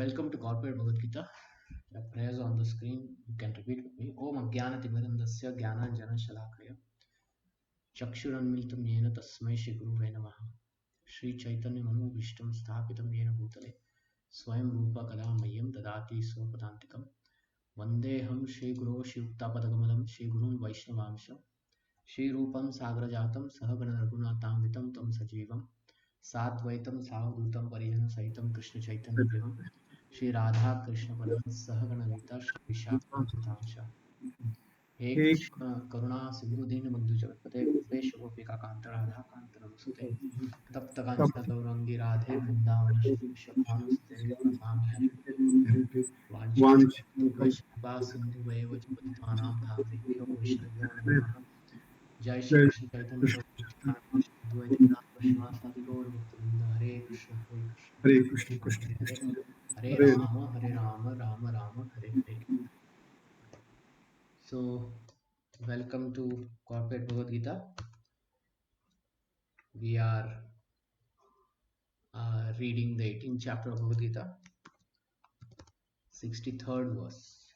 Welcome to Corporate Bhagavad Gita. The prayers on the screen, you can repeat with me. Om Ajnana Timirandasya Jnananjana Shalakaya Chakshuranmilitam Yena Tasmai Shri Guruve Namaha Shri Chaitanya Manu Vishtam Sthapitam Yena Bhutale Swayam Rupa Kada Mayam Dadati Sopadantikam Vandeham Shri Guru Shivtapadagamalam Shri Gurun Vaishnavamsha Shri Rupam Sagrajatam Sahagana Raghunatam Tam Sajivam Satvaitam Savadutam Parijan Saitam Krishna Chaitanya Devam Shri Radha Krishna Padam Sahaganalita Shri Vishakha हे एक कृष्ण करुणा सिंधु दीन बंधु जगतपते गोपेश गोपिका कांत राधा कांत नमस्ते तप्त कांचन गौरंगी राधे वृंदावनेश्वरी भानुसुते नमामि हरे वाञ्छितकल्पतरुभ्यश्च सिंधु एव च पतितानां भावेभ्यो वैष्णवेभ्यो नमो नमः जय श्री कृष्ण चैतन्य प्रभु नित्यानंद श्री अद्वैत गदाधर श्रीवासादि गौर भक्तवृंद Hare Hare Krishna Krishna Krishna Krishna Hare Hare Krishna Hare Hare Ram Ram Ram Hare Hare. So, welcome to Corporate Bhagavad Gita. We are reading the 18th chapter of Bhagavad Gita, 63rd verse.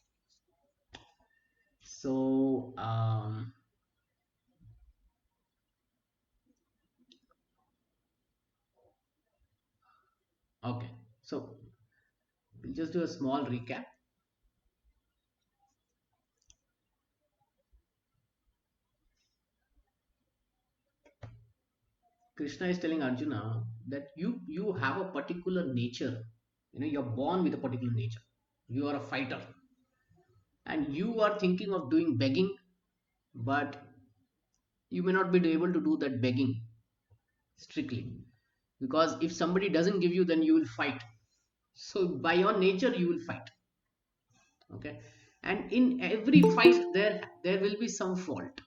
So, okay. So, we'll just do a small recap. Krishna is telling Arjuna that you have a particular nature. You're born with a particular nature. You are a fighter, and you are thinking of doing begging, but you may not be able to do that begging strictly, because if somebody doesn't give you, then you will fight. So by your nature you will fight. Okay, and in every fight there will be some fault.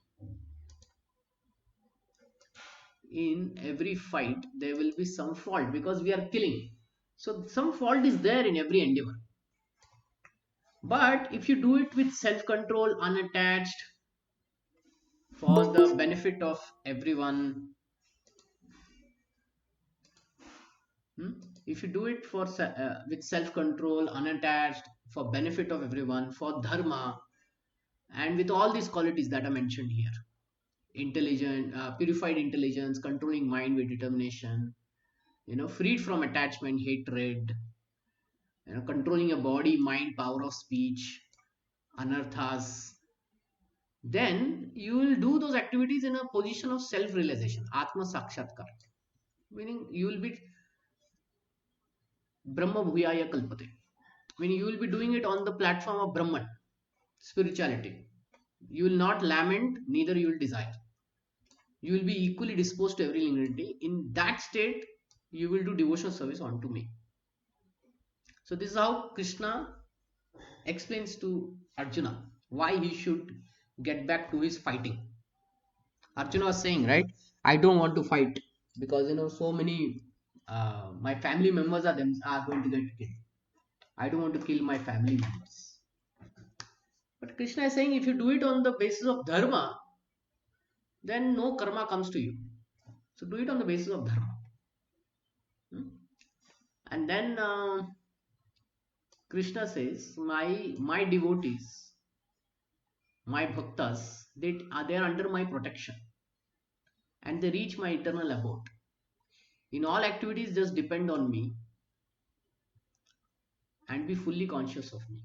In every fight there will be some fault because we are killing. So some fault is there in every endeavor. But if you do it with self control, unattached, for the benefit of everyone, hmm, if you do it for with self control, unattached, for benefit of everyone, for dharma, and with all these qualities that are mentioned here, intelligent, purified intelligence, controlling mind with determination, freed from attachment, hatred, controlling your body, mind, power of speech, anarthas, then you will do those activities in a position of self realization, atma sakshatkar, meaning you will be brahma bhuyaya kalpate, meaning you will be doing it on the platform of brahman, spirituality. You will not lament, neither you will desire. You will be equally disposed to every living entity. In that state, you will do devotional service unto me. So this is how Krishna explains to Arjuna why he should get back to his fighting. Arjuna was saying, right? I don't want to fight because so many my family members are going to get killed. I don't want to kill my family members. But Krishna is saying if you do it on the basis of dharma, then no karma comes to you. So do it on the basis of dharma. Hmm? And then Krishna says, my devotees, my bhaktas, they are under my protection and they reach my eternal abode. In all activities, just depend on me and be fully conscious of me.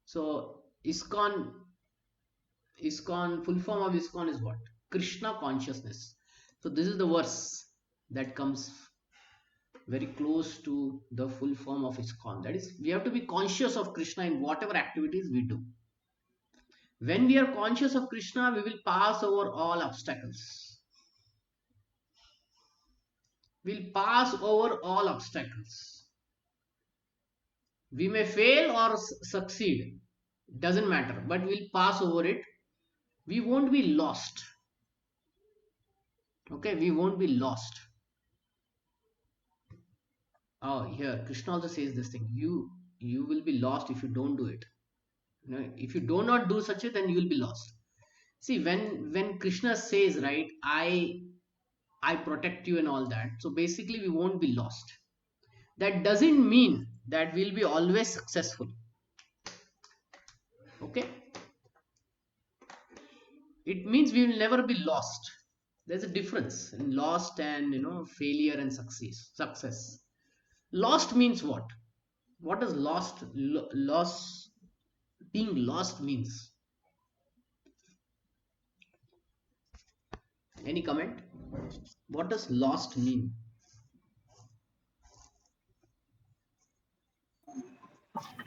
So ISKCON, full form of ISKCON is what? Krishna consciousness. So this is the verse that comes very close to the full form of ISKCON. That is, we have to be conscious of Krishna in whatever activities we do. When we are conscious of Krishna, we will pass over all obstacles. We'll pass over all obstacles. We may fail or succeed, doesn't matter, but we'll pass over it. We won't be lost. Okay, we won't be lost. Oh, here Krishna also says this thing. You will be lost if you don't do it. If you do not do such a, then you will be lost. See, when Krishna says, right, I protect you and all that, so basically we won't be lost. that doesn't mean that we'll be always successful. Okay, it means we will never be lost. There's a difference in lost and failure and success. Lost means what does loss being lost means? Any comment? What does lost mean?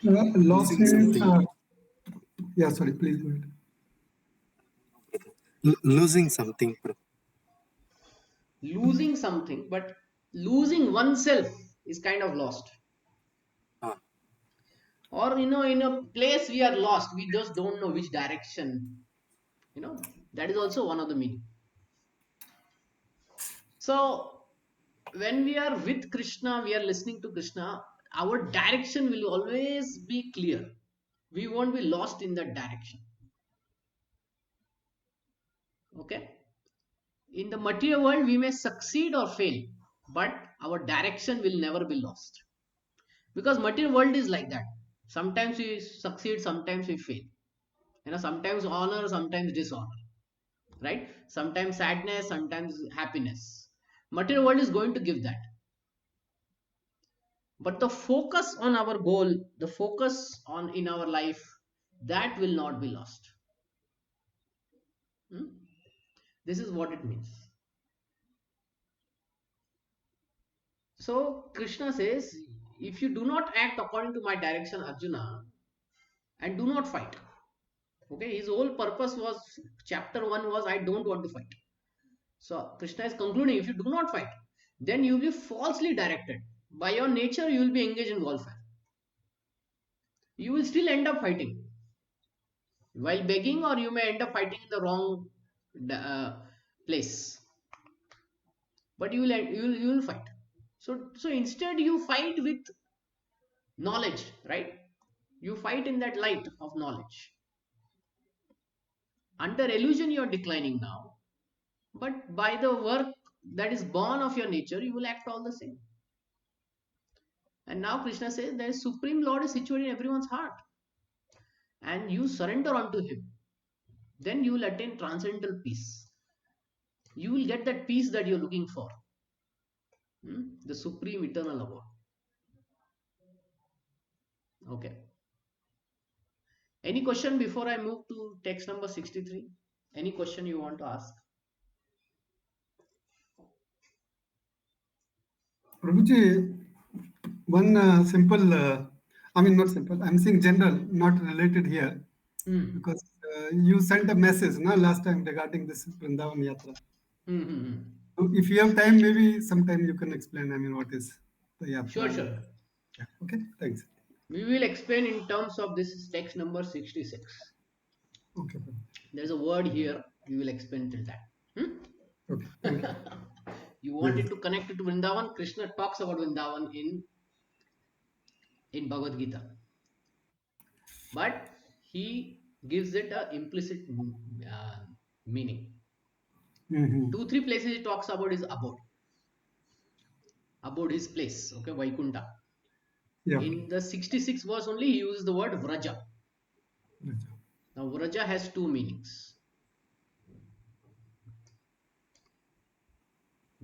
Loss Losing means, something. yeah, sorry, please go ahead. Losing something, bro. Losing something, but losing oneself is kind of lost. Ah, Or in a place we are lost, we just don't know which direction. That is also one of the meaning. So when we are with Krishna, we are listening to Krishna, our direction will always be clear. We won't be lost in that direction. Okay, in the material world we may succeed or fail, but our direction will never be lost, because material world is like that. Sometimes we succeed, sometimes we fail, sometimes honor, sometimes dishonor, right? Sometimes sadness, sometimes happiness. Material world is going to give that, but the focus on our goal, the focus on in our life, that will not be lost. Hmm? This is what it means. So Krishna says, if you do not act according to my direction, Arjuna, and do not fight. Okay, his whole purpose was, chapter 1 was, I don't want to fight. So Krishna is concluding, if you do not fight, then you will be falsely directed. By your nature, you will be engaged in warfare. You will still end up fighting while begging, or you may end up fighting in the wrong uh, place. But you will fight. So instead, you fight with knowledge, right? You fight in that light of knowledge. Under illusion, you are declining now, but by the work that is born of your nature, you will act all the same. And now Krishna says that Supreme Lord is situated in everyone's heart, and you surrender unto him, then you will attain transcendental peace. You will get that peace that you're looking for. The supreme eternal abode. Okay. Any question before I move to text number 63? Any question you want to ask? Prabhuji, one simple, I mean, not simple, I'm saying general, not related here, Hmm. because you sent a message last time regarding this Vrindavan Yatra. Hmm. Hmm. Hmm. So if you have time, maybe sometime you can explain, I mean, what is the Sure, Yatra. sure. And, yeah, okay, thanks. We will explain in terms of this text number 66. Okay, Prabhuji. There's a word here, we will explain till that. Okay, thank you. You We will. wanted to connect it to Vrindavan. Krishna talks about Vrindavan in Bhagavad Gita, but he gives it a implicit uh, meaning. Mm-hmm. 2 3 places he talks about his abode his place. Okay, Vaikunta. Yeah, In the 66th verse only, he uses the word Vraja. Prabhuji. Now, Vraja has two meanings.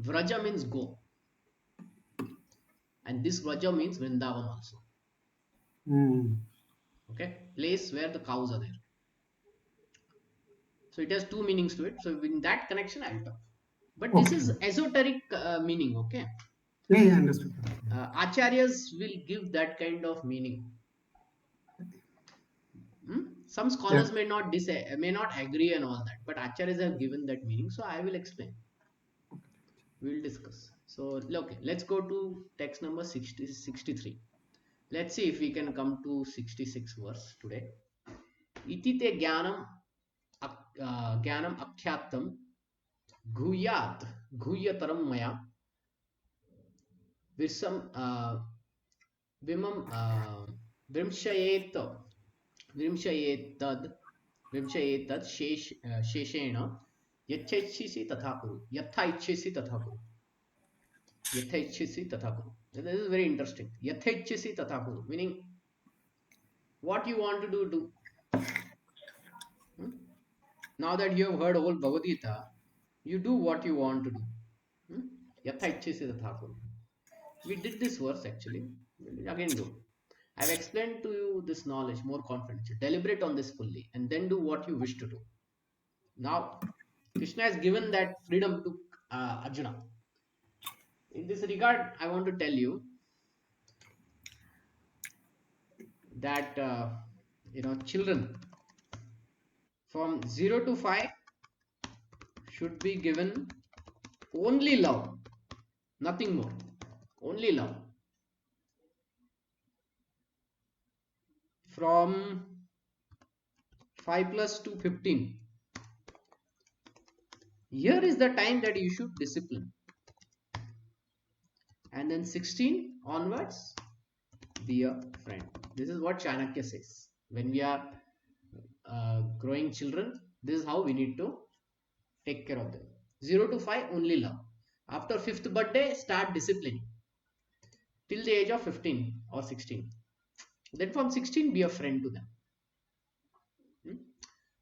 Vraja means go, and this Vraja means Vrindavan also. Mm. Okay, place where the cows are there. So it has two meanings to it. So in that connection, I'll talk. But this Okay. is esoteric meaning. Okay, Yeah, understood. acharyas will give that kind of meaning. Some Yeah. scholars may not agree and all that, but acharyas have given that meaning. So I will explain. We'll discuss. So okay, let's go to text number 63. Let's see if we can come to 66 verse today. Iti te jnanam akhyattam Guyat, Guyataram Maya, Visam, Vimam, Vimshayet, Vimshayetad, Vimshayetad, Sheshena, Yachachisi Tathakuru, Yatha Ichisi Tathakuru. Yathaichisi tatha kuru. This is very interesting. Yathaichisi tatha kuru, meaning what you want to do, do. Hmm? Now that you have heard whole Bhagavad Gita, you do what you want to do. Hmm? Yathaichisi tatha kuru. We did this verse actually. We'll again do. I've explained to you this knowledge more confidently. Deliberate on this fully and then do what you wish to do. Now, Krishna has given that freedom to Arjuna. In this regard, I want to tell you that children from 0 to 5 should be given only love, nothing more, only love. From 5 plus to 15, here is the time that you should discipline, and then 16 onwards, be a friend. This is what Chanakya says. When we are growing children, this is how we need to take care of them. 0 to 5 only love. After 5th birthday, start disciplining till the age of 15 or 16. Then from 16, be a friend to them.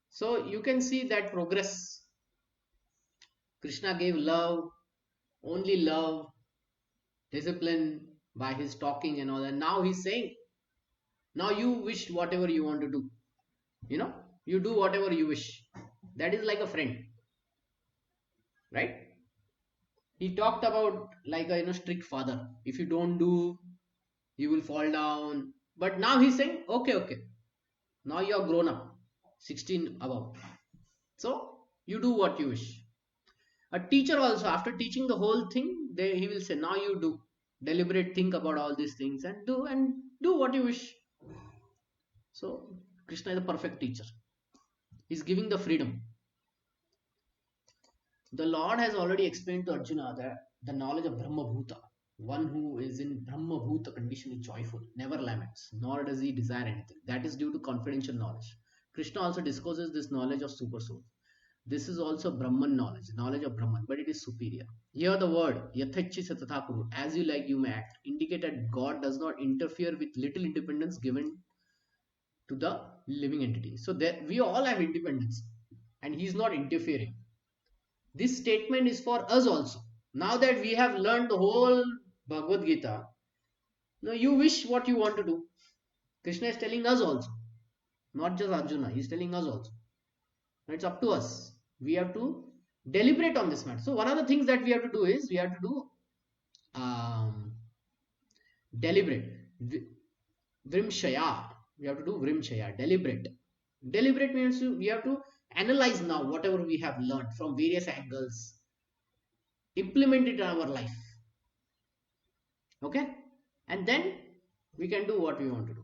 So you can see that progress. Krishna gave love, only love, discipline by his talking and all that. Now he's saying, now you wish whatever you want to do. You do whatever you wish. That is like a friend, right? He talked about like a strict father. If you don't do, you will fall down. But now he's saying, okay, now you are grown up, 16 above. So you do what you wish. A teacher also, after teaching the whole thing, he will say, now you do. Deliberate, think about all these things and do what you wish. So Krishna is a perfect teacher. He's giving the freedom. The Lord has already explained to Arjuna that the knowledge of Brahma Bhuta, one who is in Brahma Bhuta condition is joyful, never laments, nor does he desire anything. That is due to confidential knowledge. Krishna also discloses this knowledge of super soul. This is also Brahman knowledge of Brahman, but it is superior. Here the word Yathachisa Tathakuru, as you like you may act, indicate that God does not interfere with little independence given to the living entity. So there, we all have independence and he is not interfering. This statement is for us also. Now that we have learned the whole Bhagavad Gita, now you wish what you want to do. Krishna is telling us also, not just Arjuna, he is telling us also. Now it's up to us. We have to deliberate on this matter. So one of the things that we have to do is we have to do deliberate. Vrimshaya. We have to do Vrimshaya, deliberate. Deliberate means we have to analyze now whatever we have learned from various angles, implement it in our life. Okay? And then we can do what we want to do.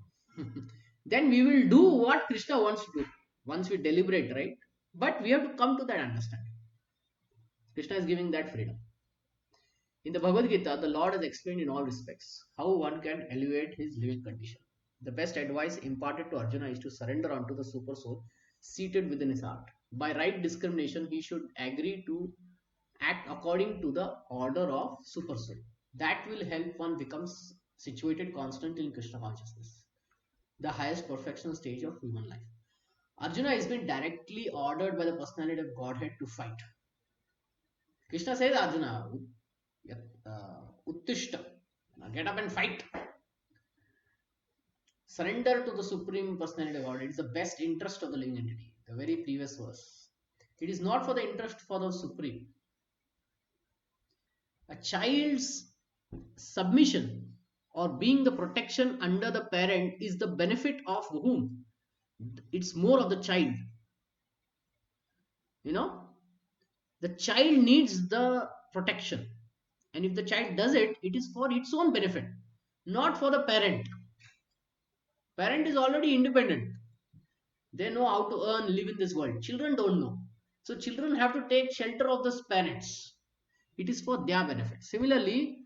Then we will do what Krishna wants to do once we deliberate, right? But we have to come to that understanding. Krishna is giving that freedom. In the Bhagavad Gita, the Lord has explained in all respects how one can elevate his living condition. The best advice imparted to Arjuna is to surrender unto the super soul seated within his heart. By right discrimination, he should agree to act according to the order of super soul. That will help one becomes situated constantly in Krishna consciousness, the highest perfection stage of human life. Arjuna has been directly ordered by the personality of Godhead to fight. Krishna says, Arjuna, Uttishta, get up and fight. Surrender to the Supreme Personality of God. It is the best interest of the living entity. The very previous verse. It is not for the interest for the Supreme. A child's submission or being the protection under the parent is the benefit of whom? It's more of the child. The child needs the protection. And if the child does it, it is for its own benefit, not for the parent. Parent is already independent. They know how to earn, live in this world. Children don't know. So children have to take shelter of the parents. It is for their benefit. Similarly,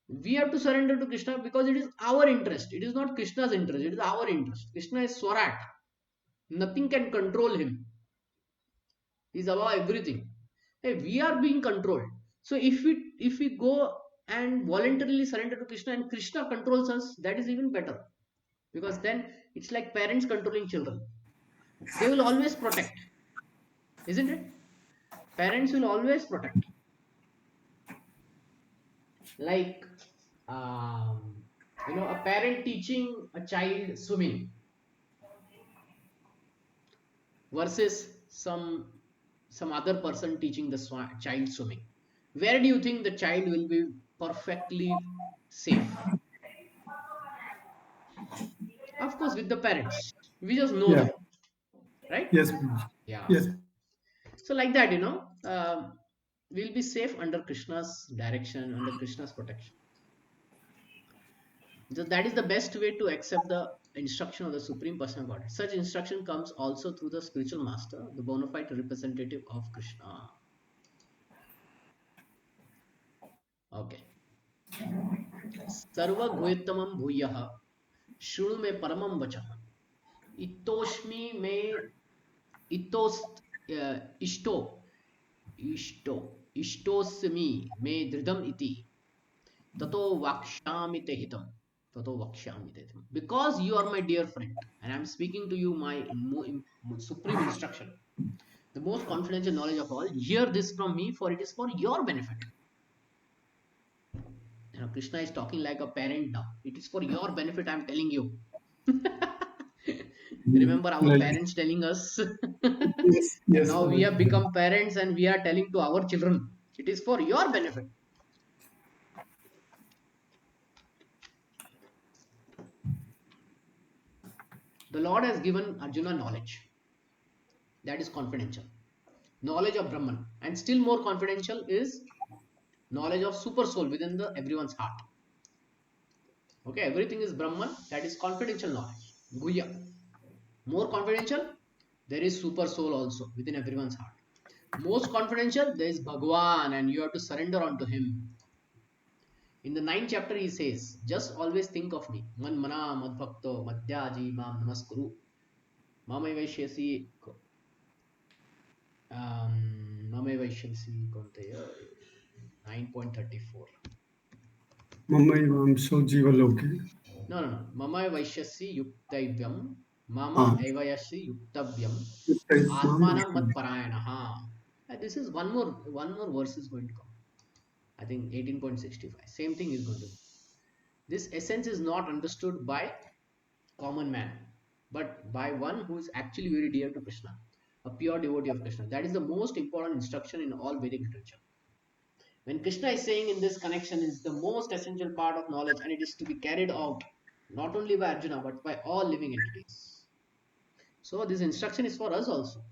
we have to surrender to Krishna because it is our interest. It is not Krishna's interest. It is our interest. Krishna is Swarat. Nothing can control him. He is above everything. Hey, we are being controlled. So if we go and voluntarily surrender to Krishna, and Krishna controls us, that is even better. Because then it's like parents controlling children. They will always protect, isn't it? Parents will always protect. Like, a parent teaching a child swimming versus some other person teaching the child swimming. Where do you think the child will be perfectly safe? Of course, with the parents. We just know Yeah. them, right? Yes, Prabhuji. Yeah. Yes. So like that, we'll be safe under Krishna's direction, under Krishna's protection. So that is the best way to accept the instruction of the Supreme Personal Godhead. Such instruction comes also through the spiritual master, the bona fide representative of Krishna. Okay. Sarva Goytamam Bhuyah Shunu me Paramam Vacham Itoshmi me Itost Ishto Ishtosmi me Dridam iti Tato Vakshami te hitam. Tato Vakshami te hitam. Because you are my dear friend and I'm speaking to you my supreme instruction, the most confidential knowledge of all, hear this from me, for it is for your benefit. Krishna is talking like a parent now. It is for your benefit, I'm telling you. Remember our Right. parents telling us, Yes, and yes, now we have Prabhuji. become parents and we are telling to our children, it is for your benefit. The Lord has given Arjuna knowledge that is confidential, knowledge of Brahman, and still more confidential is knowledge of super soul within the everyone's heart. Okay, everything is Brahman, that is confidential knowledge. Guhya. More confidential, there is super soul also within everyone's heart. Most confidential, there is Bhagwan, and you have to surrender unto him. In the ninth chapter, he says, just always think of me. Man mana mad bhakto madhyaji mam namaskuru. Mamai vaishyasi Mamai vaishyasi konte 9.34. Mamayvam so jiva loke. No. Mama vaishyasi yuktaivyam. Mama Ah, evayasi yuktavyam. Mam. Atmanam mat parayanaha. This is one more verse is going to come. I think 18.65. Same thing is going to be. This essence is not understood by common man, but by one who is actually very dear to Krishna, a pure devotee of Krishna. That is the most important instruction in all Vedic literature. When Krishna is saying in this connection is the most essential part of knowledge, and it is to be carried out not only by Arjuna but by all living entities. So this instruction is for us also.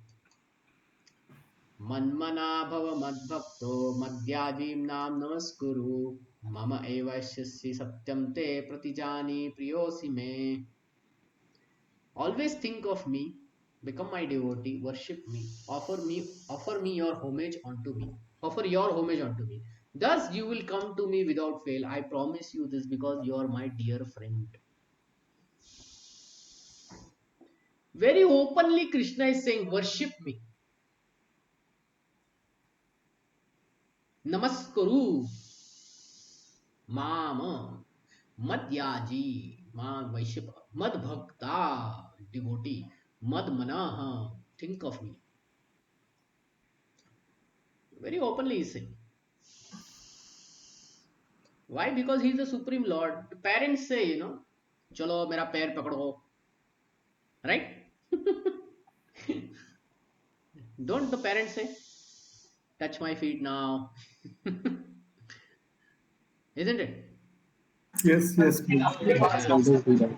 Manmana bhava madbhakto madhyajim nam namaskuru mama evaishyasi satyam te pratijani priyosi me. Always think of me, become my devotee, worship me, offer me your homage unto me. Offer your homage unto me. Thus you will come to me without fail. I promise you this because you are my dear friend. Very openly, Krishna is saying, worship me. Namaskaru. Mama. Madhyaji. Ma Vaishya. Mad Bhakta. Devotee. Mad Manaha. Think of me. Very openly he is saying. Why? Because he is the Supreme Lord. The parents say, chalo mera pair pakdo. Right? Don't the parents say, touch my feet now? Isn't it? Yes, yes, Yes, Yeah. Prabhuji. elders do that.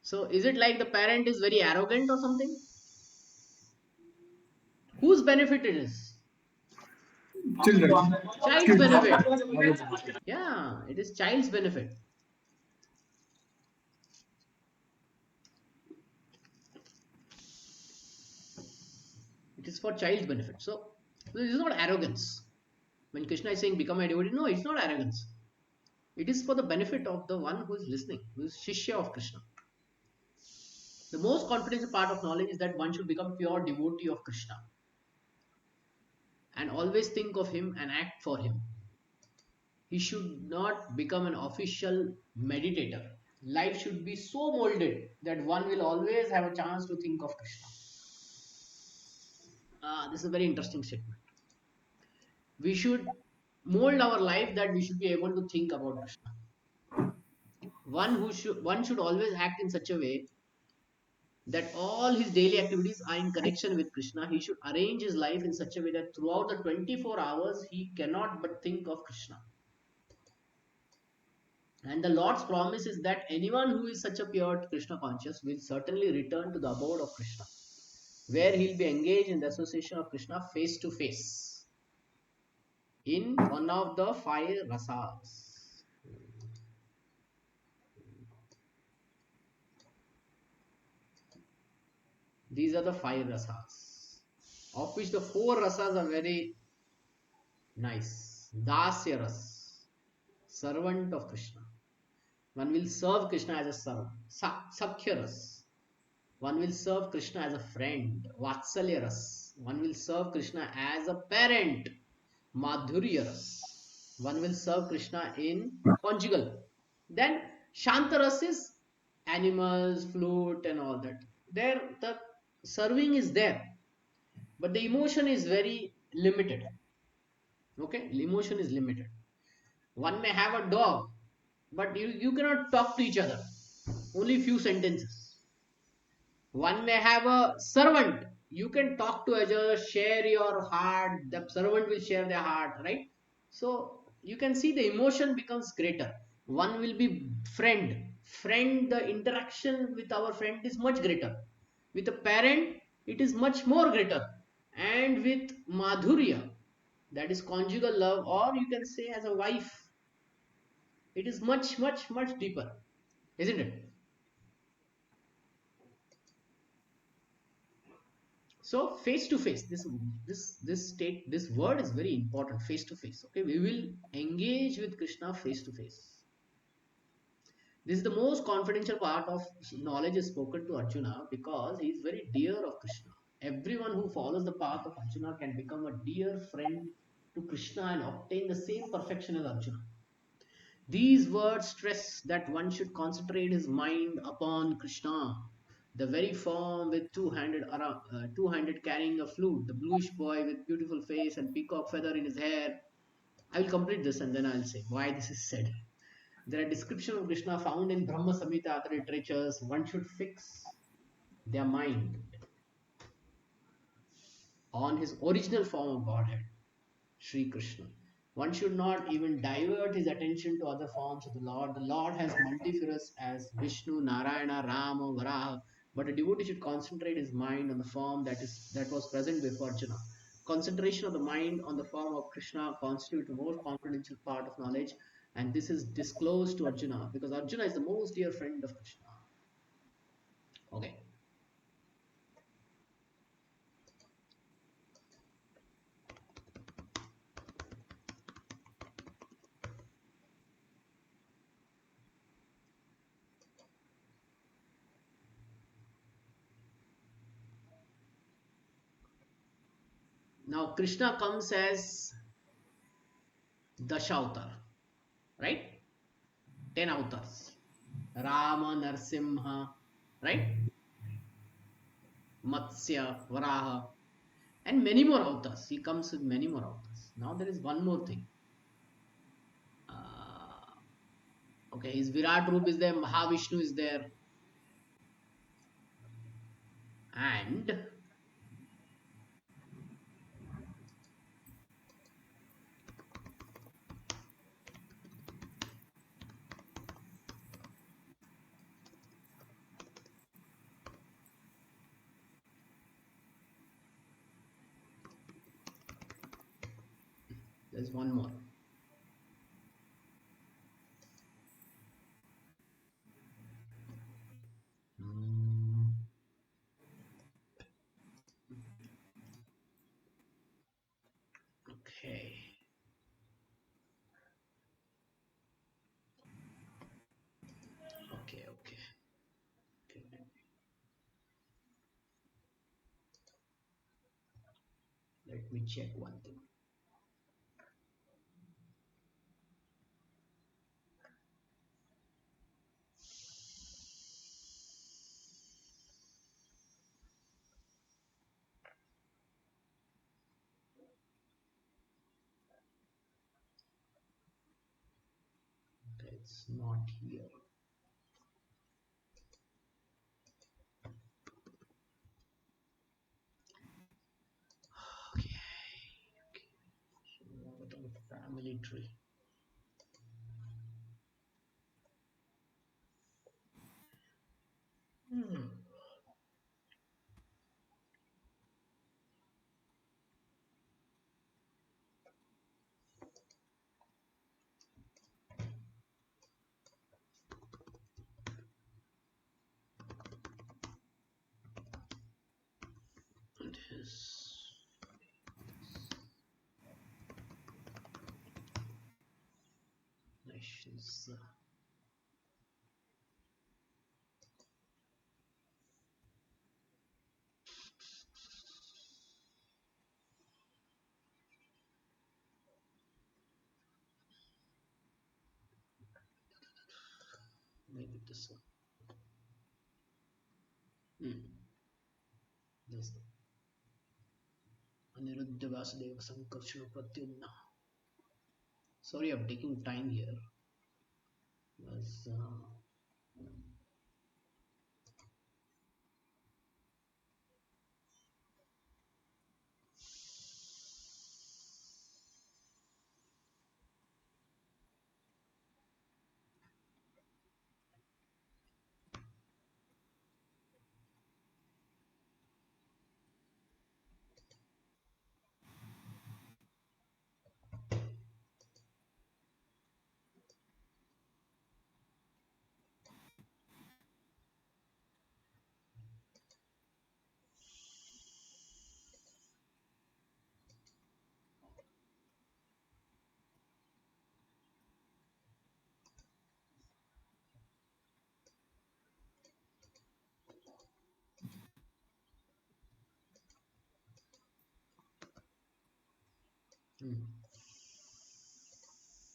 So is it like the parent is very arrogant or something? Whose benefit it is? Children. Child's Kids. benefit. Yeah, it is child's benefit. It is for child's benefit. So this is not arrogance. When Krishna is saying become a devotee, no, it's not arrogance. It is for the benefit of the one who is listening, who is Shishya of Krishna. The most confidential part of knowledge is that one should become pure devotee of Krishna and always think of him and act for him. He should not become an official meditator. Life should be so molded that one will always have a chance to think of Krishna. This is a very interesting statement. We should mold our life that we should be able to think about Krishna. One should always act in such a way that all his daily activities are in connection with Krishna. He should arrange his life in such a way that throughout the 24 hours he cannot but think of Krishna. And the Lord's promise is that anyone who is such a pure Krishna conscious will certainly return to the abode of Krishna, where he'll be engaged in the association of Krishna face to face in one of the five rasas. These are the five rasas, of which the four rasas are very nice. Dasya ras, servant of Krishna. One will serve Krishna as a servant. Sakhya ras, one will serve Krishna as a friend. Vatsalya ras, one will serve Krishna as a parent. Madhurya ras, one will serve Krishna in conjugal. Then Shanta ras is animals, flute, and all that. There, the serving is there, but the emotion is very limited. Okay, emotion is limited. One may have a dog, but you cannot talk to each other. Only few sentences. One may have a servant. You can talk to each other, share your heart. The servant will share their heart, right? So you can see the emotion becomes greater. One will be friend. Friend, the interaction with our friend is much greater. With a parent, it is much more greater. And with madhurya, that is conjugal love, or you can say as a wife, it is much, much, much deeper, isn't it? So face to face, this word is very important. Face to face. Okay, we will engage with Krishna face to face. This is the most confidential part of knowledge is spoken to Arjuna because he is very dear of Krishna. Everyone who follows the path of Arjuna can become a dear friend to Krishna and obtain the same perfection as Arjuna. These words stress that one should concentrate his mind upon Krishna, the very form with two-handed carrying a flute, the bluish boy with beautiful face and peacock feather in his hair. I will complete this and then I'll say why this is said. There are descriptions of Krishna found in Brahma Samhita, other literatures. One should fix their mind on his original form of Godhead, Sri Krishna. One should not even divert his attention to other forms of the Lord. The Lord has multifarious as Vishnu, Narayana, Rama, Varaha, but a devotee should concentrate his mind on the form that was present before Arjuna. Concentration of the mind on the form of Krishna constitutes the most confidential part of knowledge, and this is disclosed to Arjuna because Arjuna is the most dear friend of Krishna. Okay. Now Krishna comes as Dashavatar, right? 10 avatars. Rama, Narsimha, right? Matsya, Varaha, and many more avatars. He comes with many more avatars. Now there is one more thing. Uh, okay, his Virat Roop is there, Mahavishnu is there, and there's one more. Hmm, okay, okay. Let me check one thing. It's not here. Okay. What about the family tree? Hmm. It is. Nations. Maybe this one. This one. Aniruddha Vasudeva Sankarshana Pratyumna. Sorry, I'm taking time here. Was,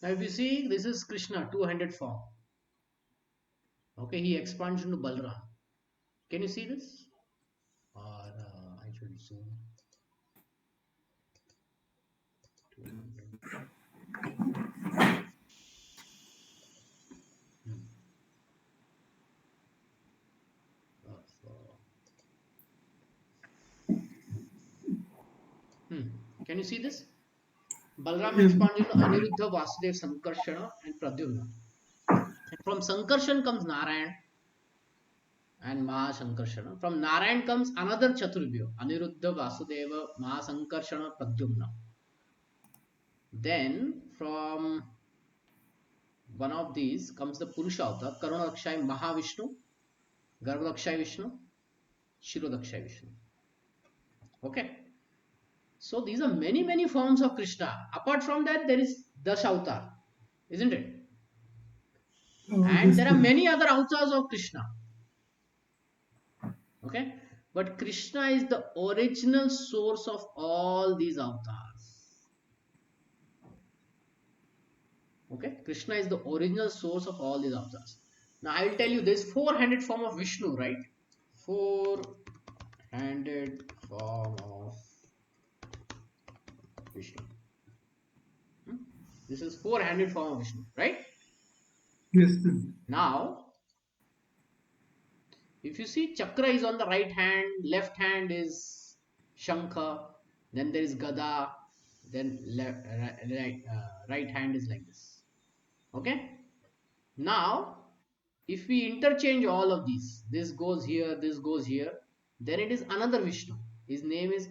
Now, if you see, this is Krishna, two-handed form. Okay, he expands into Balram. Can you see this? Or I should zoom. 200. Can you see this? Balram Yes. expands into Aniruddha, Vasudev, Sankarshana, and Pradyumna. And from Sankarshan comes Narayan and Mahasankarshana. From Narayan comes another Chaturbhyo, Aniruddha, Vasudeva, Mahasankarshana, Pradyumna. Then from one of these comes the Purusha avatar, Karunadakshay Mahavishnu, Garbhodakshay Vishnu, Shirodakshay Vishnu. Okay. So these are many forms of Krishna. Apart from that, there is Dash avatar, isn't it? Oh, And yes, there are Guru. many other avatars of Krishna. Okay. But Krishna is the original source of all these avatars. Okay. Krishna is the original source of all these avatars. Now I will tell you this four-handed form of Vishnu, right? Four-handed form of Vishnu. This is four-handed form of Vishnu, right? Yes, Guru. Now, if you see Chakra is on the right hand, left hand is Shankha, then there is Gada, then right hand is like this. Okay? Now, if we interchange all of these, this goes here, this goes here, then it is another Vishnu. His name is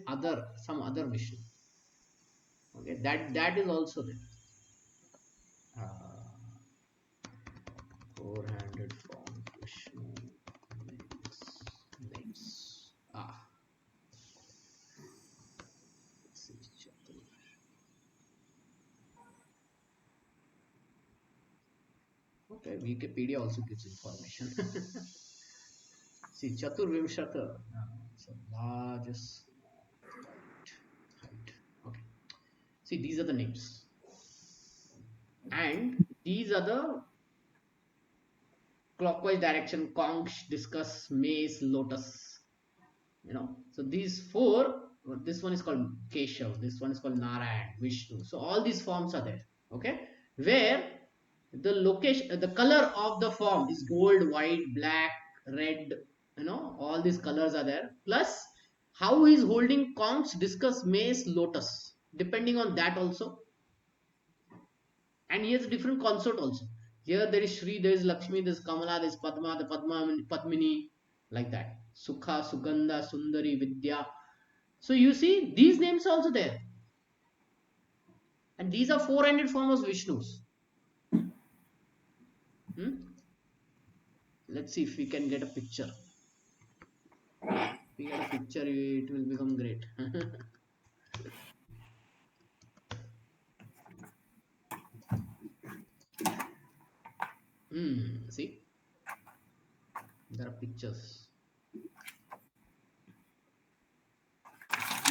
some other Vishnu. Okay, that is also there. Four-handed form Vishnu names. Let's see, okay, Wikipedia also gives information. See, Chaturvimshata, it's the largest height. Okay, see, these are the names, and these are the clockwise direction: conch, discus, mace, lotus. So these four. This one is called Keshav. This one is called Narayan, Vishnu. So all these forms are there. Okay, where The location, the color of the form is gold, white, black, red, all these colors are there. Plus how he is holding conch, discus, mace, lotus, depending on that also. And he has a different consort also. Here there is Shri, there is Lakshmi, there is Kamala, there is Padma, the Padmini, like that. Sukha, Sugandha, Sundari, Vidya. So you see, these names are also there. And these are 400 forms of Vishnus. Hmm? Let's see if we can get a picture. If we get a picture, it will become great. See, there are pictures.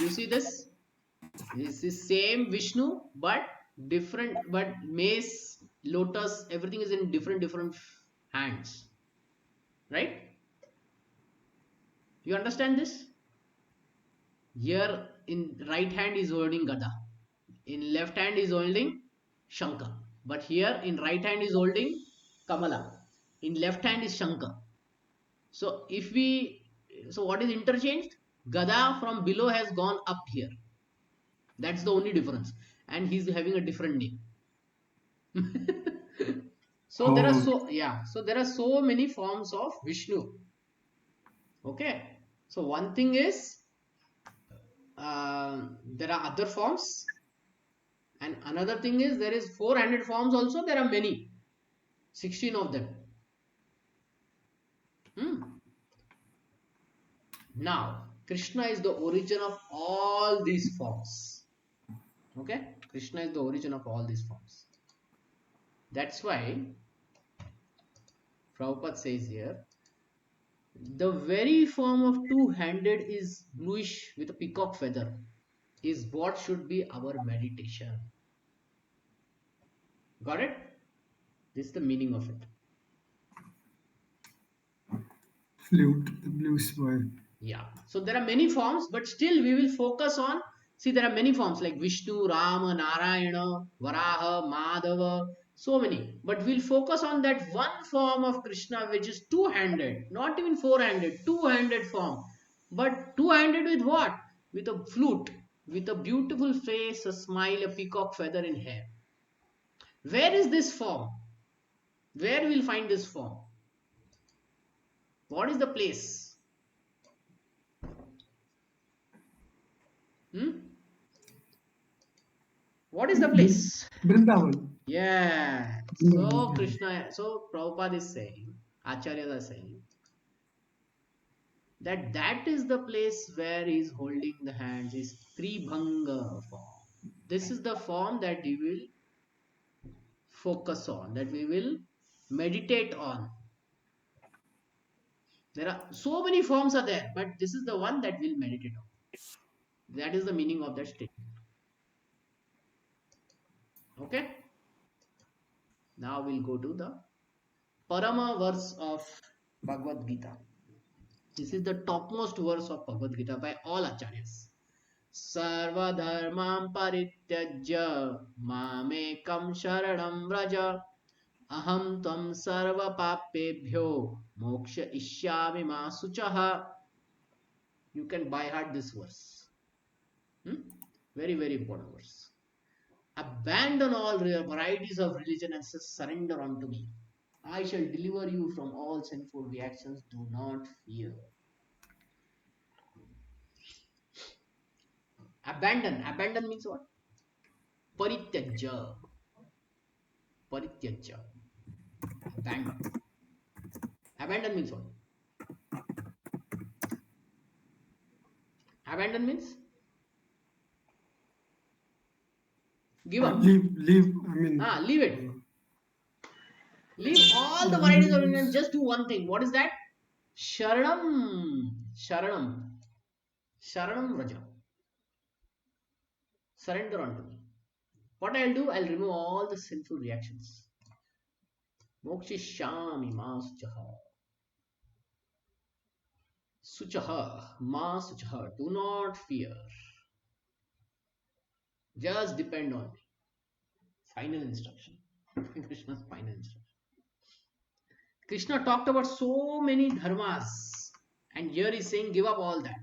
You see this? This is same Vishnu, but different. But mace, lotus, everything is in different hands. Right? You understand this? Here in right hand is holding Gada, in left hand is holding Shankar. But here in right hand is holding Kamala, in left hand is Shankar. So if we, so what is interchanged? Gada from below has gone up here. That's the only difference, and he's having a different name. So there are Oh, so there are so many forms of Vishnu. Okay, so one thing is there are other forms, and another thing is there is 400 forms also. There are many, 16 of them. Now Krishna is the origin of all these forms. Okay, Krishna is the origin of all these forms. That's why Prabhupada says here, the very form of two-handed is bluish with a peacock feather is what should be our meditation. Got it? This is the meaning of it. flute, the blues were. Yeah. So there are many forms, but still we will focus on. See, there are many forms like Vishnu, Rama, Narayana, Varaha, Madhava, so many. But we'll focus on that one form of Krishna which is two-handed, not even four-handed, two-handed form. But two-handed with what? With a flute, with a beautiful face, a smile, a peacock feather in hair. Where is this form? Where we'll find this form? What is the place? Hmm? What is the place? Vrindavan. Yeah. So Vrindavan, Krishna, so Prabhupada is saying, Acharyas are saying that that is the place where he is holding the hands, is Tribhanga form. This is the form that we will focus on, that we will meditate on. There are so many forms are there, but this is the one that we'll meditate on. That is the meaning of that statement. Okay. Now we'll go to the Parama verse of Bhagavad Gita. This is the topmost verse of Bhagavad Gita by all acharyas. Sarvadharmam parityajya mamekam sharanam vraja aham tvam sarva papebhyo moksha ishyami ma suchaha. You can by heart this verse. Very, very important verse. Abandon all varieties of religion and surrender unto me. I shall deliver you from all sinful reactions. Do not fear. Abandon. Abandon means what? Parityajya. Parityajya. Abandon. Abandon means what? Abandon means give up. Leave, I mean, Leave it. Leave all the varieties of religion. leave, Just do one thing. What is that? Sharanam. Sharanam. Sharanam Raja. Surrender unto me. What I'll do, I'll remove all the sinful reactions. Mokshishami ma suchaha. Suchaha. Ma suchaha. Do not fear. Just depend on me. Final instruction. Krishna's final instruction. Krishna talked about so many dharmas, and here he's saying, give up all that.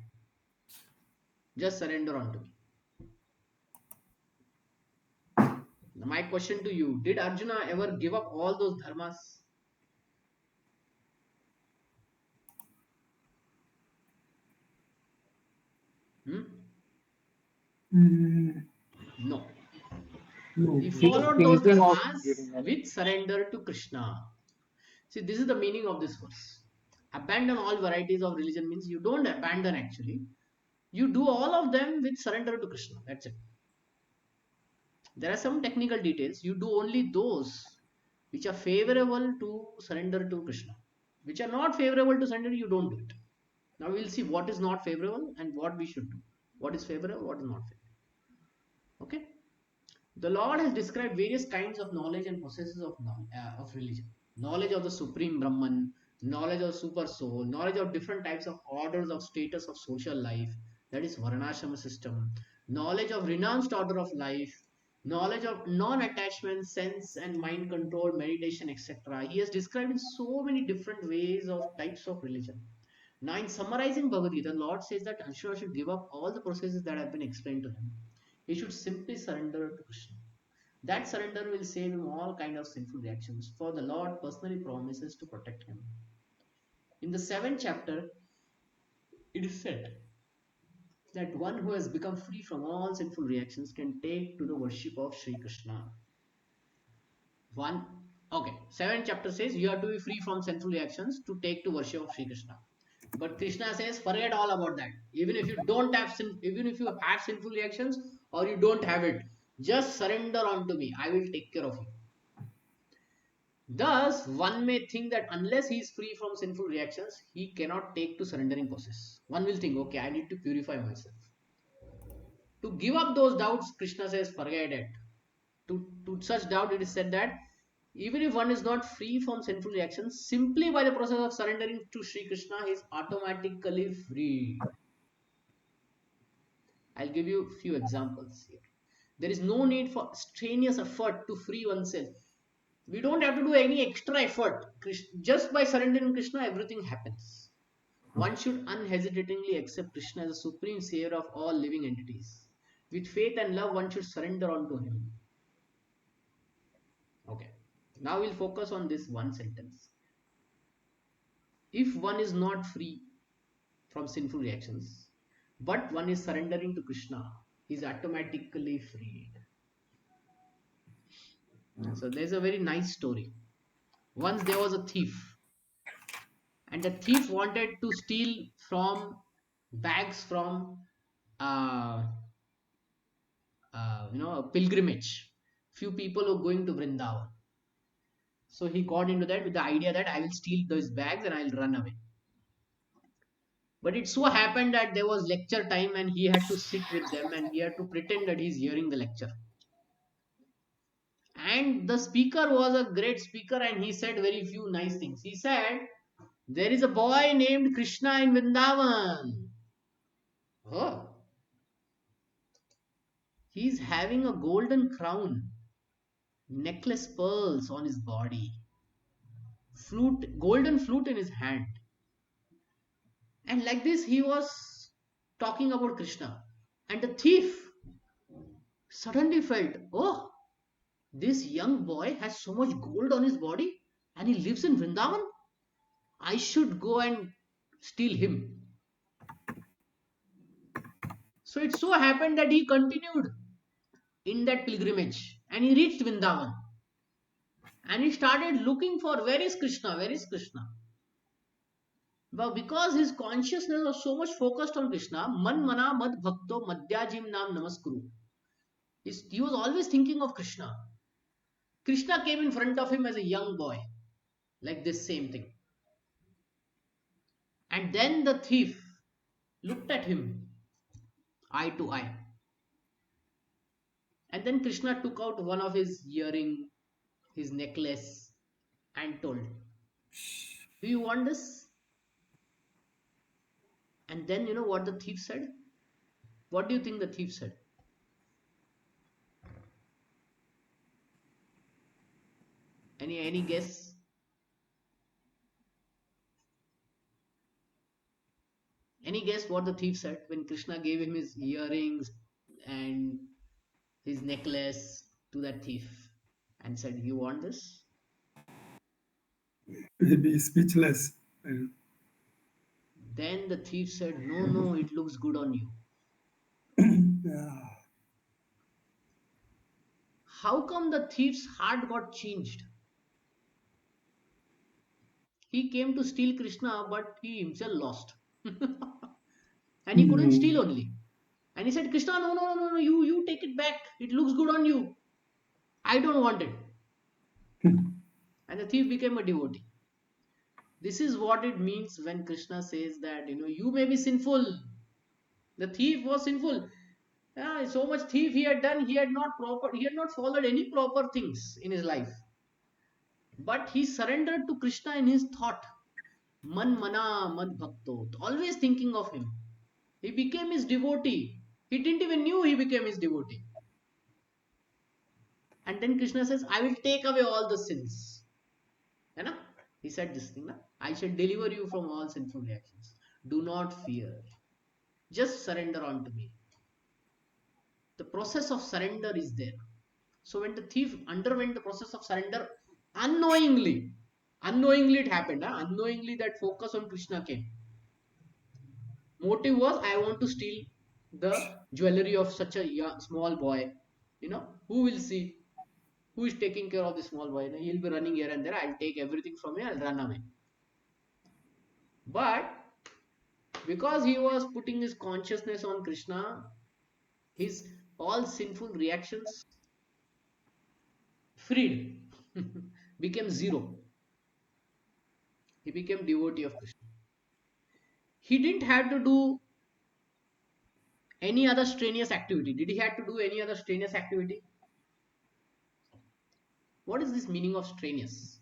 Just surrender unto me. My question to you, did Arjuna ever give up all those dharmas? Hmm? Mm, No. no. He He was followed those thinking of dharmas giving any. with surrender to Krishna. See, this is the meaning of this verse. Abandon all varieties of religion means you don't abandon actually. You do all of them with surrender to Krishna. That's it. There are some technical details. You do only those which are favorable to surrender to Krishna. Which are not favorable to surrender, you don't do it. Now we'll see what is not favorable and what we should do. What is favorable, what is not favorable. Okay? The Lord has described various kinds of knowledge and processes of religion. Knowledge of the Supreme Brahman, knowledge of Super Soul, knowledge of different types of orders of status of social life, that is Varnashrama system, knowledge of renounced order of life, knowledge of non-attachment, sense and mind control, meditation, etc. He has described in so many different ways of types of religion. Now, in summarizing Bhagavad Gita, the Lord says that Arjuna should give up all the processes that have been explained to him. He should simply surrender to Krishna. That surrender will save him all kind of sinful reactions, for the Lord personally promises to protect him. In the 7th chapter, it is said that one who has become free from all sinful reactions can take to the worship of Sri Krishna. One, okay, 7th chapter says you have to be free from sinful reactions to take to worship of Sri Krishna. But Krishna says, forget all about that. Even if you don't have even if you have sinful reactions or you don't have it, just surrender unto me. I will take care of you. Thus, one may think that unless he is free from sinful reactions, he cannot take to surrendering process. One will think, okay, I need to purify myself. To give up those doubts, Krishna says, forget it. To such doubt, it is said that even if one is not free from sinful reactions, simply by the process of surrendering to Sri Krishna, he is automatically free. I'll give you a few examples here. There is no need for strenuous effort to free oneself. We don't have to do any extra effort. Just by surrendering Krishna, everything happens. One should unhesitatingly accept Krishna as the supreme savior of all living entities. With faith and love, one should surrender unto him. Okay. Now we'll focus on this one sentence. If one is not free from sinful reactions, but one is surrendering to Krishna, he is automatically freed. So there's a very nice story. Once there was a thief, and the thief wanted to steal from bags from uh, a pilgrimage. Few people were going to Vrindavan. So he got into that with the idea that I will steal those bags and I'll run away. But it so happened that there was lecture time and he had to sit with them and he had to pretend that he's hearing the lecture. And the speaker was a great speaker and he said very few nice things. He said, there is a boy named Krishna in Vrindavan. Oh, he's having a golden crown, necklace pearls on his body, golden flute in his hand. And like this, he was talking about Krishna. And the thief suddenly felt, oh, this young boy has so much gold on his body and he lives in Vrindavan. I should go and steal him. So it so happened that he continued in that pilgrimage and he reached Vrindavan. And he started looking for where is Krishna? Where is Krishna? But because his consciousness was so much focused on Krishna, man mana mad bhakto madhyajim nam namaskuru. He was always thinking of Krishna. Krishna came in front of him as a young boy, like this same thing. And then the thief looked at him, eye to eye. And then Krishna took out one of his earring, his necklace, and told, do you want this? And then you know what the thief said? What do you think the thief said? Any guess? Any guess what the thief said when Krishna gave him his earrings and his necklace to that thief and said, "You want this?" Maybe speechless. Then the thief said, "No, no, it looks good on you." Yeah. How come the thief's heart got changed? He came to steal Krishna, but he himself lost. And he couldn't steal Hmm. only. And he said, "Krishna, no, no, no, no, you take it back. It looks good on you. I don't want it." And the thief became a devotee. This is what it means when Krishna says that, you may be sinful. The thief was sinful. Yeah, so much thief he had done, he had not followed any proper things in his life. But he surrendered to Krishna in his thought. Man mana mad bhakto. Always thinking of him. He became his devotee. He didn't even knew he became his devotee. And then Krishna says, "I will take away all the sins." You know? He said this thing, na? "I shall deliver you from all sinful reactions. Do not fear. Just surrender unto me." The process of surrender is there. So when the thief underwent the process of surrender unknowingly it happened. Unknowingly that focus on Krishna came. Motive was, I want to steal the jewelry of such a small boy. Who will see? Who is taking care of the small boy? He'll be running here and there. I'll take everything from here. I'll run away. But because he was putting his consciousness on Krishna, his all sinful reactions freed, became zero. He became devotee of Krishna. He didn't have to do any other strenuous activity. Did he have to do any other strenuous activity? What is this meaning of strenuous?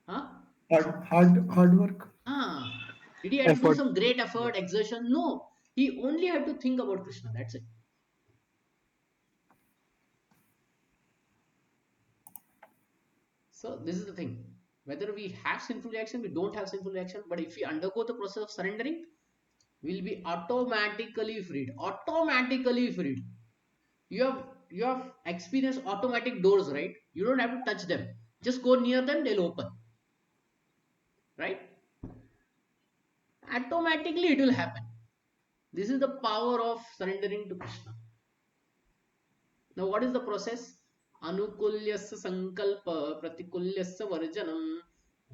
Huh? Hard work. Ah, did he have to do Effort. some great Yeah. effort, exertion? No. He only had to think about Krishna. That's it. So this is the thing. Whether we have sinful reaction, we don't have sinful reaction, but if we undergo the process of surrendering, we'll be automatically freed. Automatically freed. You have experienced automatic doors, right? You don't have to touch them. Just go near them, they'll open. Right? Automatically it will happen. This is the power of surrendering to Krishna. Now, what is the process? Anukulyasya sankalpa pratikulyasya varjanam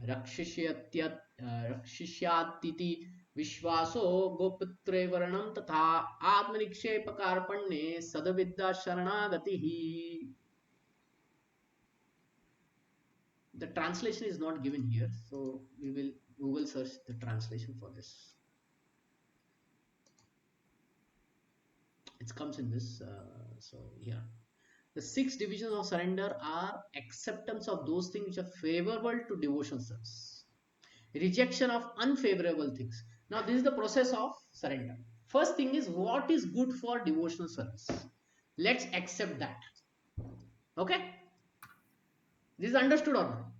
rakshishyatiti vishwaso goputre varanam tatha atmanikshepakarpanne sadavidya sharanagatihi. The translation is not given here, so we will Google search the translation for this. It comes in this. So here. The 6 divisions of surrender are acceptance of those things which are favorable to devotional service, rejection of unfavorable things. Now, this is the process of surrender. First thing is, what is good for devotional service? Let's accept that. Okay? This is understood or not?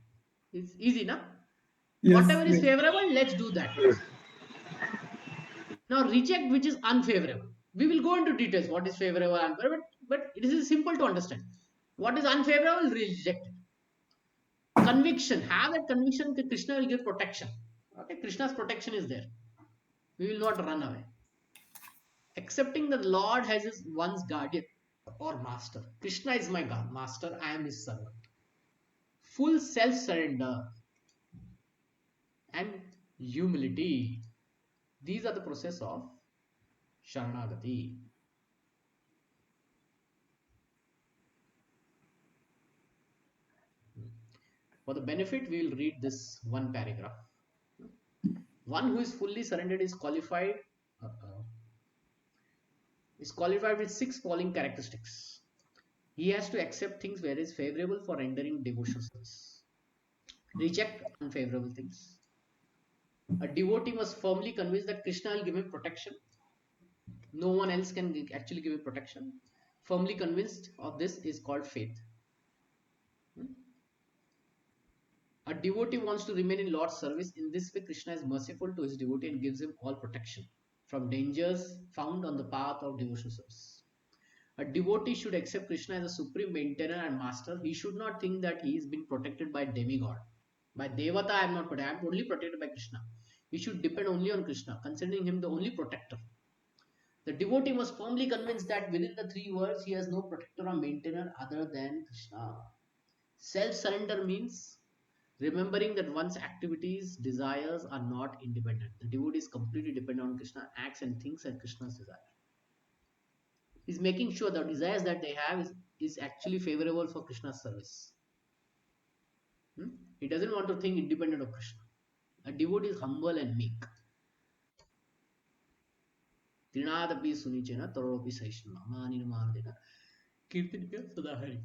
It's easy, na? Yes, Whatever is yes. favorable, let's do that. Now, reject which is unfavorable. We will go into details what is favorable, unfavorable, but it is simple to understand. What is unfavorable, reject it. Conviction, have that conviction that Krishna will give protection. Okay, Krishna's protection is there. We will not run away. Accepting that Lord has his one's guardian or master. Krishna is my God, master, I am his servant. Full self surrender and humility. These are the process of Sharanagati. For the benefit, we will read this one paragraph. One who is fully surrendered is qualified with 6 following characteristics. He has to accept things where is favorable for rendering devotional service. Reject unfavorable things. A devotee must firmly convince that Krishna will give him protection. No one else can actually give him protection. firmly convinced of this is called faith. A devotee wants to remain in Lord's service. In this way, Krishna is merciful to his devotee and gives him all protection from dangers found on the path of devotional service. A devotee should accept Krishna as a supreme maintainer and master. He should not think that he is being protected by demigod. By Devata, I am not protected. I am only protected by Krishna. He should depend only on Krishna, considering him the only protector. The devotee was firmly convinced that within the three worlds he has no protector or maintainer other than Krishna. Self-surrender means remembering that one's activities, desires are not independent. The devotee is completely dependent on Krishna, acts and thinks at Krishna's desire. He's making sure the desires that they have is actually favorable for Krishna's service. He doesn't want to think independent of Krishna. A devotee is humble and meek. Trinadapi sunichena taropi saishna manirmanadena kirtinya sadahari.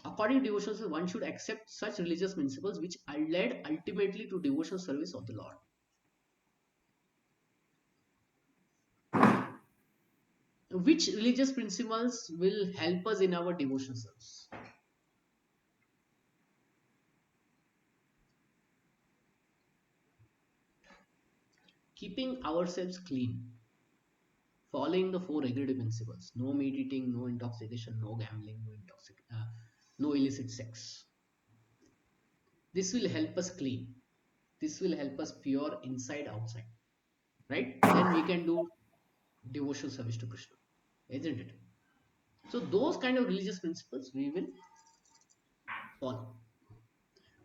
According to devotional, one should accept such religious principles which led ultimately to devotional service of the Lord. Which religious principles will help us in our devotional service? Keeping ourselves clean, following the four regulative principles: no meat eating, no intoxication, no gambling, no illicit sex. This will help us clean. This will help us pure inside outside, right? Then we can do devotional service to Krishna, isn't it? So those kind of religious principles we will follow.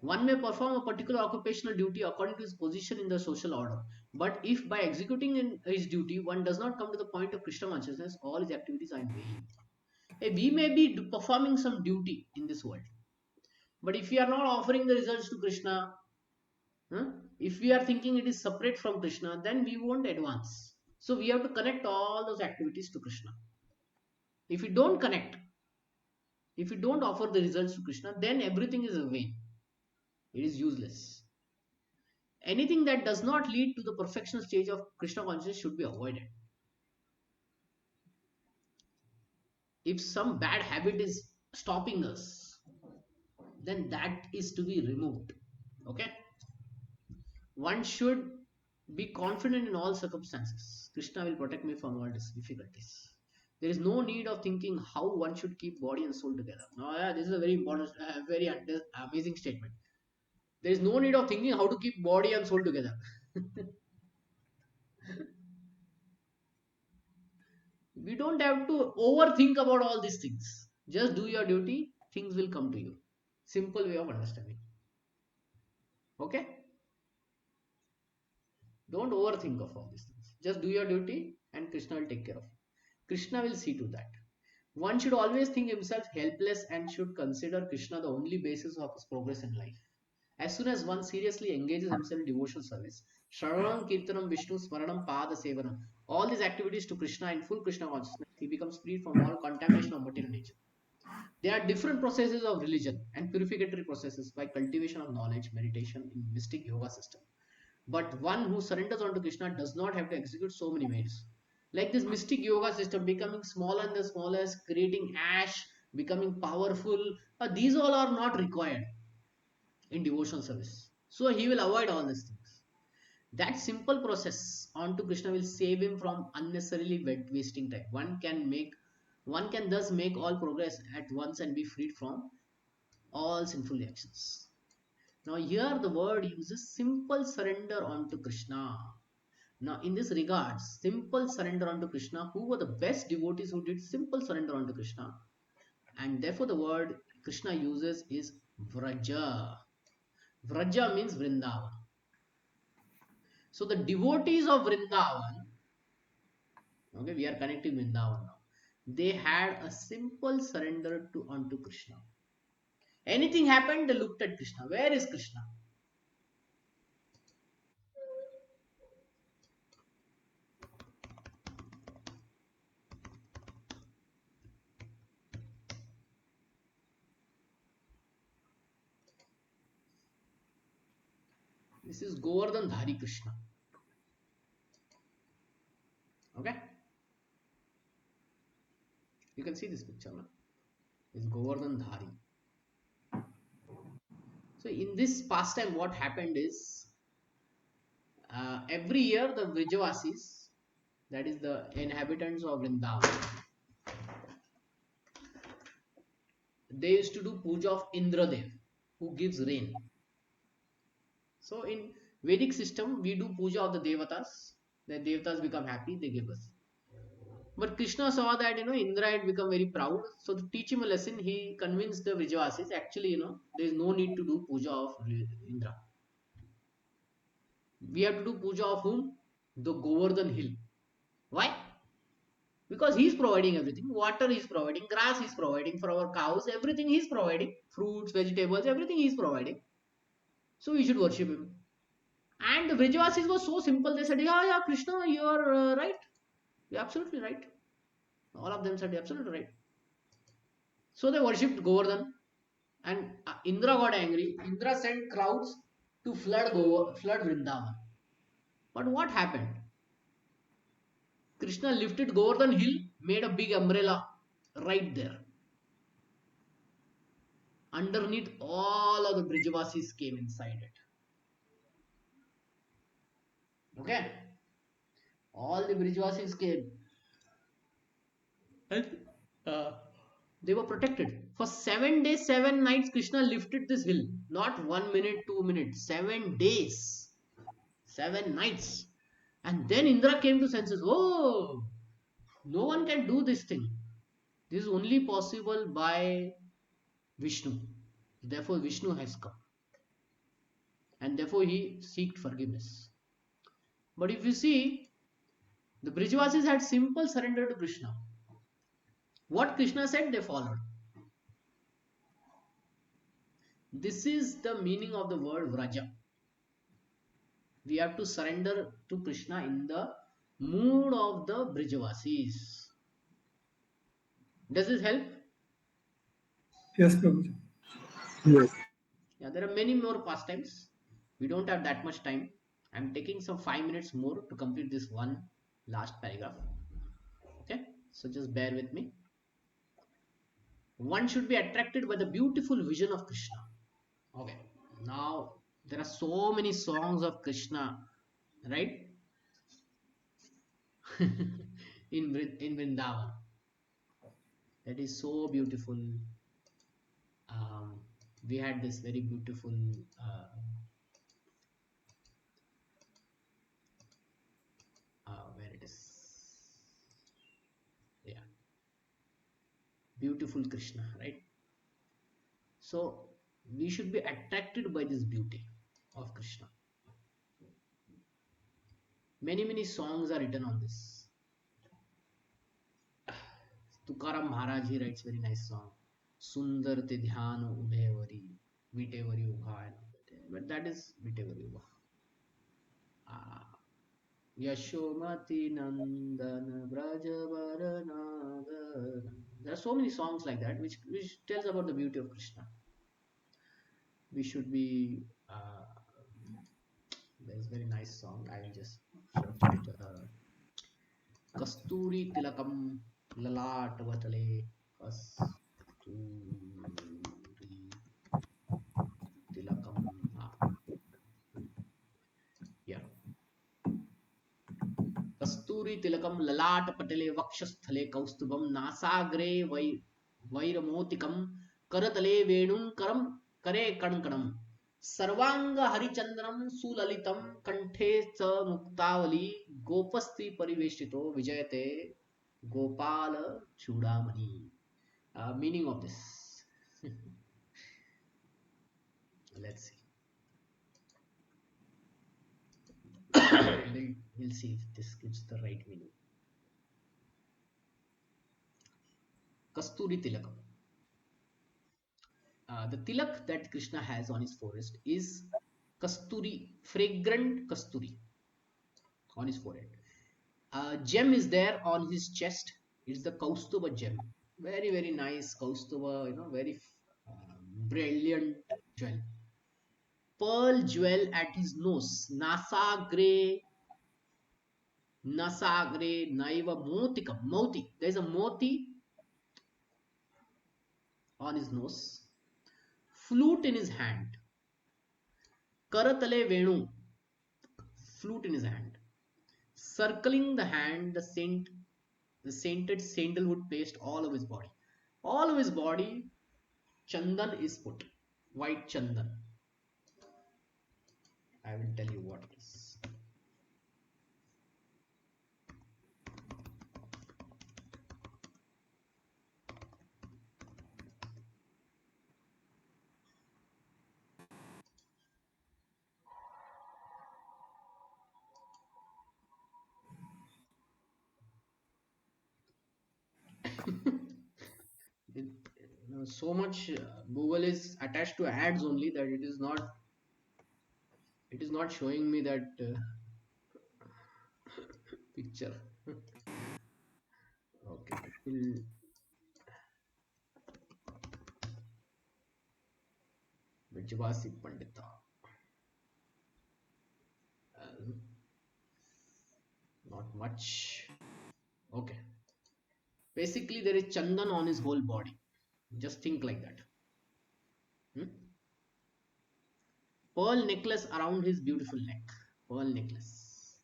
One may perform a particular occupational duty according to his position in the social order, but if by executing his duty one does not come to the point of Krishna consciousness, all his activities are in vain. We may be performing some duty in this world, but if we are not offering the results to Krishna, if we are thinking it is separate from Krishna, then we won't advance. So we have to connect all those activities to Krishna. If we don't connect, if we don't offer the results to Krishna, then everything is in vain. It is useless. Anything that does not lead to the perfection stage of Krishna consciousness should be avoided. If some bad habit is stopping us, then that is to be removed. Okay? One should be confident in all circumstances. Krishna will protect me from all difficulties. There is no need of thinking how one should keep body and soul together. Now, this is a very important, very amazing statement. There is no need of thinking how to keep body and soul together. We don't have to overthink about all these things. Just do your duty, things will come to you. Simple way of understanding. Okay? Don't overthink of all these things. Just do your duty and Krishna will take care of you. Krishna will see to that. One should always think himself helpless and should consider Krishna the only basis of his progress in life. As soon as one seriously engages himself in devotional service, Shravanam, Kirtanam, Vishnu, Smaranam, Pada, Sevanam, all these activities to Krishna in full Krishna consciousness, he becomes free from all contamination of material nature. There are different processes of religion and purificatory processes by cultivation of knowledge, meditation in mystic yoga system. But one who surrenders onto Krishna does not have to execute so many ways. Like this mystic yoga system, becoming smaller and the smallest, creating ash, becoming powerful, these all are not required in devotional service. So he will avoid all these things. That simple process onto Krishna will save him from unnecessarily wasting time. One can thus make all progress at once and be freed from all sinful reactions. Now here the word uses simple surrender onto Krishna. Now in this regard, simple surrender unto Krishna, who were the best devotees who did simple surrender unto Krishna? And therefore the word Krishna uses is Vraja. Vraja means Vrindavan. So the devotees of Vrindavan, okay, we are connecting Vrindavan now. They had a simple surrender unto Krishna. Anything happened, they looked at Krishna. Where is Krishna? This is Govardhan Dhari Krishna. Okay? You can see this picture now. Is Govardhan Dhari. So in this pastime, what happened is every year the Vrijavasis, that is the inhabitants of Vrindavan, they used to do puja of Indradev, who gives rain. So in Vedic system, we do puja of the Devatas. The Devatas become happy, they give us. But Krishna saw that Indra had become very proud. So to teach him a lesson, he convinced the Vijavasis. Actually, there is no need to do puja of Indra. We have to do puja of whom? The Govardhan hill. Why? Because he is providing everything. Water is providing, grass is providing for our cows, everything he is providing. Fruits, vegetables, everything he is providing. So we should worship him. And the Vrijavasis was so simple. They said, yeah, yeah, Krishna, you are right. You're absolutely right. All of them said, absolutely right. So they worshipped Govardhan. And Indra got angry. Indra sent crowds to flood Vrindavan. But what happened? Krishna lifted Govardhan hill, made a big umbrella right there. Underneath, all of the Brijavasis came inside it. Okay? All the Brijavasis came. And they were protected. For 7 days, 7 nights, Krishna lifted this hill. Not 1 minute, 2 minutes. 7 days. 7 nights. And then Indra came to senses. Oh, no one can do this thing. This is only possible by Vishnu. Therefore, Vishnu has come. And therefore, he seeked forgiveness. But if you see, the Brijavasis had simple surrender to Krishna. What Krishna said, they followed. This is the meaning of the word Vraja. We have to surrender to Krishna in the mood of the Brijavasis. Does this help? Yes, Prabhuji. Yes. Yeah, there are many more pastimes. We don't have that much time. I'm taking some 5 minutes more to complete this one last paragraph. Okay, so just bear with me. One should be attracted by the beautiful vision of Krishna. Okay, now there are so many songs of Krishna, right? in Vrindavan. That is so beautiful. We had this very beautiful where it is, yeah, beautiful Krishna, right? So we should be attracted by this beauty of Krishna. Many songs are written on this. Tukaram Maharaj, he writes very nice song. Sundar te dhyano ubhevari, vitevari ubha. But that is vitevari ubha. Yashomati Nandana Brajavaranaga. There are so many songs like that which tells about the beauty of Krishna. We should be there's a very nice song. I will just search it. Kasturi Tilakam Lalat Vatale. Kasturi Tilakam. Yeah. Kasturi Tilakam Lalat Patale Vakshasthale Kaustubam Nasagre Vairamotikam Karatale Venum Karam Kare Kankanam सर्वांग हरिचंद्रम सुललितम कंठे च मुक्तावली गोपस्त्री परिवेशितो विजयते गोपाल चूड़ामणि. Meaning of this. Let's see. We'll see if this gives the right meaning. Kasturi Tilakam. The tilak that Krishna has on his forehead is kasturi, fragrant kasturi on his forehead. Gem is there on his chest. It's the Kaustuba gem. Very nice Kaustuba, very brilliant jewel. Pearl jewel at his nose. Nasagre naiva motikam. Moti. There is a moti on his nose, flute in his hand, karatale venu, flute in his hand, circling the hand, the scented sandalwood paste all over his body. All of his body, chandan is put, white chandan. I will tell you what it is. it, so much Google is attached to ads only that it is not showing me that picture. Okay, it will. Vijvasi Pandita. Uh, Not much. Okay. Basically, there is chandan on his whole body. Just think like that. Hmm? Pearl necklace around his beautiful neck. Pearl necklace.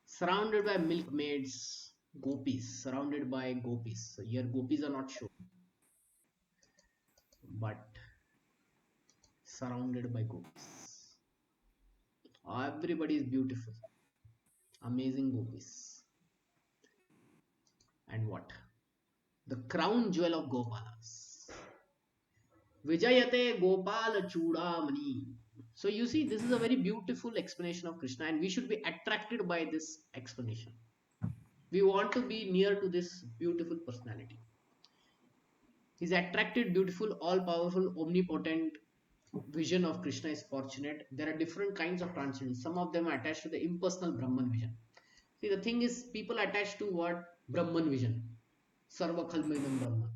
Surrounded by milkmaids, gopis. Surrounded by gopis. So here, gopis are not shown, but surrounded by gopis. Everybody is beautiful. Amazing gopis. And what? The crown jewel of Gopalas. Vijayate Gopal Chudamani. So you see, this is a very beautiful explanation of Krishna, and we should be attracted by this explanation. We want to be near to this beautiful personality. His attracted, beautiful, all powerful, omnipotent vision of Krishna is fortunate. There are different kinds of transcendence. Some of them are attached to the impersonal Brahman vision. See, the thing is, people attach to what? Brahman vision. Sarva Khalmaidam Brahman.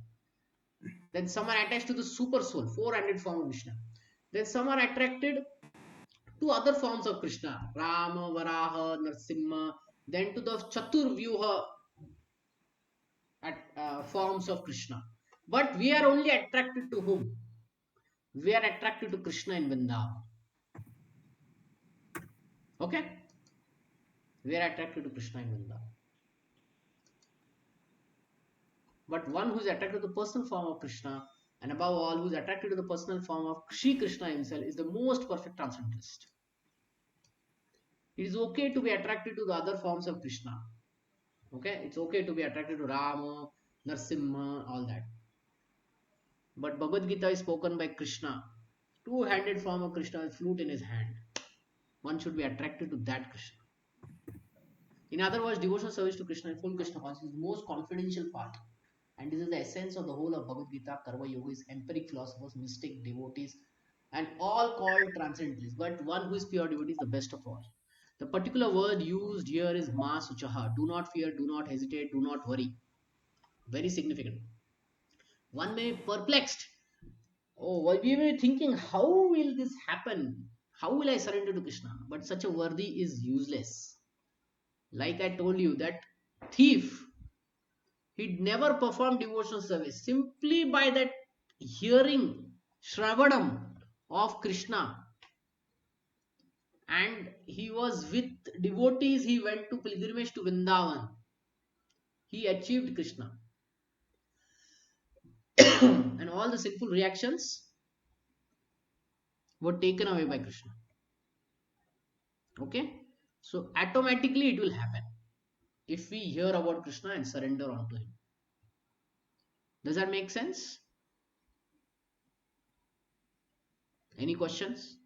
Then some are attached to the super soul, 400 form of Krishna. Then some are attracted to other forms of Krishna, Rama, Varaha, Narsimha, then to the Chaturvyuha forms of Krishna. But we are only attracted to whom? We are attracted to Krishna in Vrindavan. Okay? We are attracted to Krishna in Vrindavan. But one who is attracted to the personal form of Krishna, and above all, who is attracted to the personal form of Shri Krishna himself, is the most perfect transcendentalist. It is okay to be attracted to the other forms of Krishna. Okay? It's okay to be attracted to Rama, Narsimha, all that. But Bhagavad Gita is spoken by Krishna. Two-handed form of Krishna with flute in his hand. One should be attracted to that Krishna. In other words, devotional service to Krishna and full Krishna consciousness is the most confidential part. And this is the essence of the whole of Bhagavad Gita. Karma yogis, empiric philosophers, mystic devotees, and all called transcendentalists. But one who is pure devotee is the best of all. The particular word used here is ma suchaha. Do not fear, do not hesitate, do not worry. Very significant. One may be perplexed. Oh, we were thinking, how will this happen? How will I surrender to Krishna? But such a worthy is useless. Like I told you, that thief, he'd never perform devotional service simply by that hearing Shravanam of Krishna. And he was with devotees, he went to pilgrimage to Vrindavan. He achieved Krishna. And all the sinful reactions were taken away by Krishna. Okay? So automatically it will happen if we hear about Krishna and surrender onto him. Does that make sense? Any questions?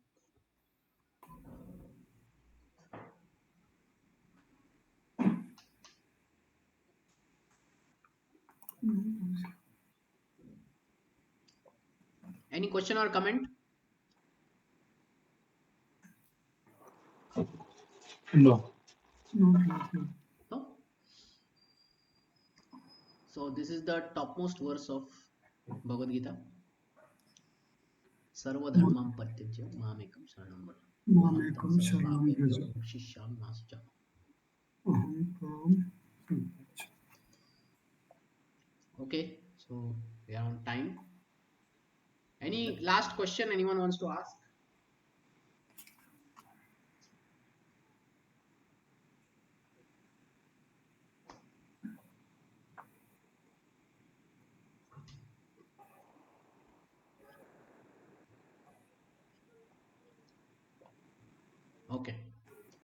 Any question or comment? No. No? So this is the topmost verse of Bhagavad Gita. Sarva dharmam patyajya mamekam sharanam vraja. Aham tam Mamekam sharanam sarvabhyabhyo vraja. shishyan masucha. Aham tam. Okay, so we are on time. Last question, anyone wants to ask? Okay.